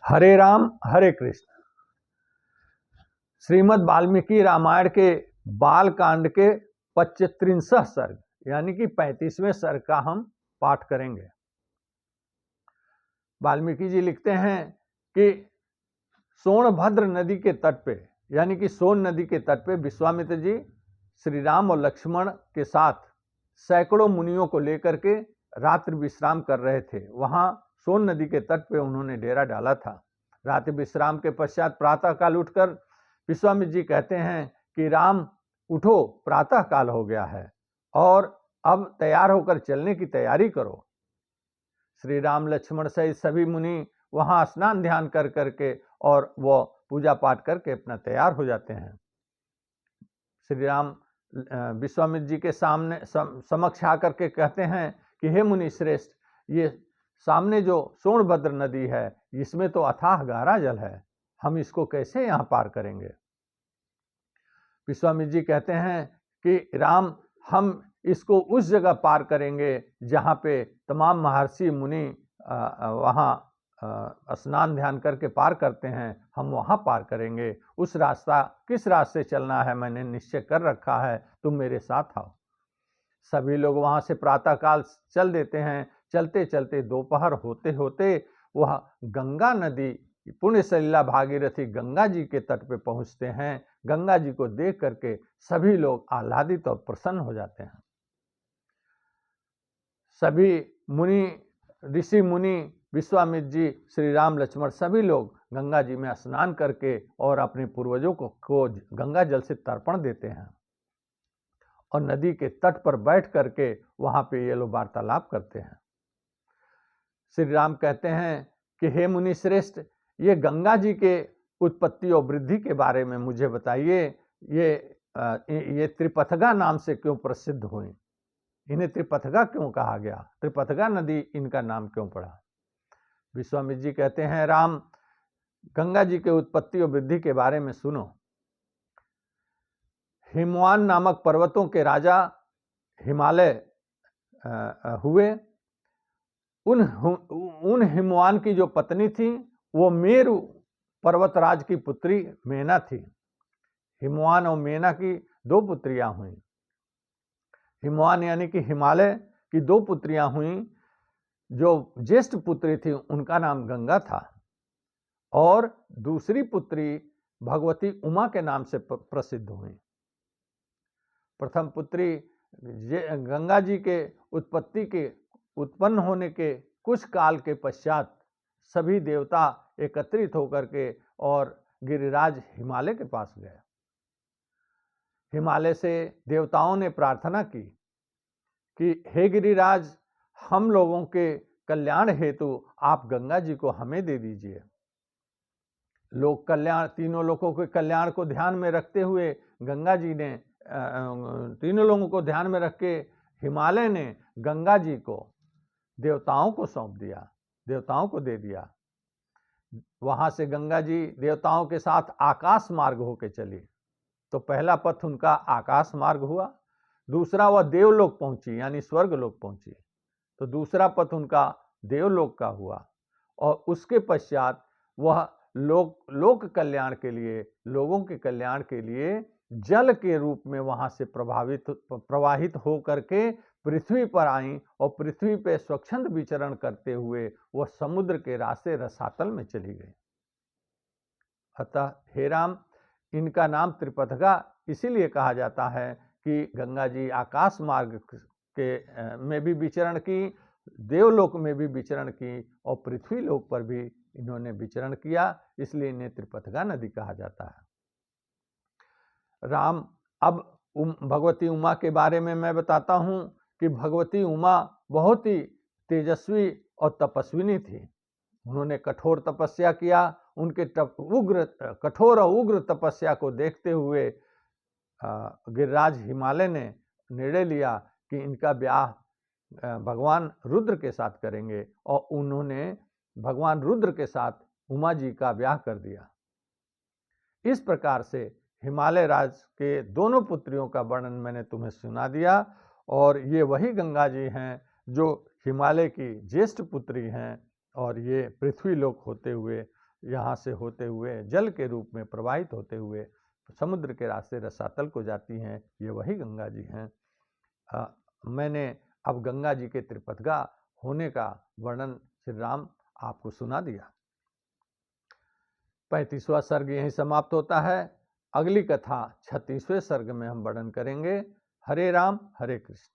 हरे राम हरे कृष्ण। श्रीमद् वाल्मीकि रामायण के बाल कांड के 35 सर्ग यानी कि 35वें सर्ग का हम पाठ करेंगे। वाल्मीकि जी लिखते हैं कि सोनभद्र नदी के तट पे यानी कि सोन नदी के तट पे विश्वामित्र जी श्री राम और लक्ष्मण के साथ सैकड़ों मुनियों को लेकर के रात्रि विश्राम कर रहे थे। वहां सोन नदी के तट पे उन्होंने डेरा डाला था। रात्रि विश्राम के पश्चात प्रातः काल उठकर विश्वामित्र जी कहते हैं कि राम उठो, प्रातः काल हो गया है और अब तैयार होकर चलने की तैयारी करो। श्री राम लक्ष्मण सहित सभी मुनि वहां स्नान ध्यान कर करके और वो पूजा पाठ करके अपना तैयार हो जाते हैं। श्री राम विश्वामित्र जी के सामने समक्ष आकर के कहते हैं कि हे मुनि श्रेष्ठ, ये सामने जो सोनभद्र नदी है इसमें तो अथाह गहरा जल है, हम इसको कैसे यहाँ पार करेंगे। विश्वामित्र जी कहते हैं कि राम, हम इसको उस जगह पार करेंगे जहाँ पे तमाम महर्षि मुनि वहाँ स्नान ध्यान करके पार करते हैं, हम वहाँ पार करेंगे। उस रास्ता किस रास्ते चलना है मैंने निश्चय कर रखा है, तुम मेरे साथ आओ। सभी लोग वहाँ से प्रातःकाल चल देते हैं। चलते चलते दोपहर होते होते वह गंगा नदी, पुण्य सलिला भागीरथी गंगा जी के तट पे पहुँचते हैं। गंगा जी को देख करके सभी लोग आह्लादित और प्रसन्न हो जाते हैं। सभी मुनि, ऋषि मुनि, विश्वामित्र जी, श्री राम लक्ष्मण सभी लोग गंगा जी में स्नान करके और अपने पूर्वजों को गंगा जल से तर्पण देते हैं और नदी के तट पर बैठ करके वहां पे ये लोग वार्तालाप करते हैं। श्री राम कहते हैं कि हे मुनि श्रेष्ठ, ये गंगा जी के उत्पत्ति और वृद्धि के बारे में मुझे बताइए। ये त्रिपथगा नाम से क्यों प्रसिद्ध हुई, इन्हें त्रिपथगा क्यों कहा गया, त्रिपथगा नदी इनका नाम क्यों पड़ा। विश्वामित्र जी कहते हैं, राम, गंगा जी के उत्पत्ति और वृद्धि के बारे में सुनो। हिमवान नामक पर्वतों के राजा हिमालय हुए। उन हिमवान की जो पत्नी थी वो मेरु पर्वतराज की पुत्री मेना थी। हिमवान और मेना की दो पुत्रियां हुई। हिमवान यानी कि हिमालय की दो पुत्रियां हुई। जो ज्येष्ठ पुत्री थी उनका नाम गंगा था और दूसरी पुत्री भगवती उमा के नाम से प्रसिद्ध हुई। प्रथम पुत्री गंगा जी के उत्पन्न होने के कुछ काल के पश्चात सभी देवता एकत्रित होकर के और गिरिराज हिमालय के पास गए। हिमालय से देवताओं ने प्रार्थना की कि हे गिरिराज, हम लोगों के कल्याण हेतु आप गंगा जी को हमें दे दीजिए। लोक कल्याण, तीनों लोगों के कल्याण को ध्यान में रखते हुए गंगा जी ने तीनों लोगों को ध्यान में रख के हिमालय ने गंगा जी को देवताओं को सौंप दिया, देवताओं को दे दिया। वहां से गंगा जी देवताओं के साथ आकाश मार्ग होके चली। तो पहला पथ उनका आकाश मार्ग हुआ, दूसरा वह देवलोक पहुंची यानी स्वर्ग लोक पहुंची। तो दूसरा पथ उनका देवलोक का हुआ और उसके पश्चात वह लोक कल्याण के लिए, लोगों के कल्याण के लिए जल के रूप में वहां से प्रवाहित हो करके पृथ्वी पर आई और पृथ्वी पे स्वच्छंद विचरण करते हुए वह समुद्र के रास्ते रसातल में चली गई। अतः हे राम, इनका नाम त्रिपथगा इसीलिए कहा जाता है कि गंगा जी आकाश मार्ग के में भी विचरण की, देवलोक में भी विचरण की और पृथ्वी लोक पर भी इन्होंने विचरण किया, इसलिए इन्हें त्रिपथगा नदी कहा जाता है। राम, अब भगवती उमा के बारे में मैं बताता हूँ कि भगवती उमा बहुत ही तेजस्वी और तपस्विनी थी। उन्होंने कठोर तपस्या किया। उनके कठोर और उग्र तपस्या को देखते हुए गिरिराज हिमालय ने निर्णय लिया कि इनका ब्याह भगवान रुद्र के साथ करेंगे और उन्होंने भगवान रुद्र के साथ उमा जी का ब्याह कर दिया। इस प्रकार से हिमालय राज के दोनों पुत्रियों का वर्णन मैंने तुम्हें सुना दिया और ये वही गंगा जी हैं जो हिमालय की ज्येष्ठ पुत्री हैं और ये पृथ्वी लोक होते हुए यहाँ से होते हुए जल के रूप में प्रवाहित होते हुए समुद्र के रास्ते रसातल को जाती हैं, ये वही गंगा जी हैं। मैंने अब गंगा जी के त्रिपथगा होने का वर्णन श्री राम आपको सुना दिया। 35वां सर्ग यहीं समाप्त होता है। अगली कथा 36वें सर्ग में हम वर्णन करेंगे। हरे राम हरे कृष्ण।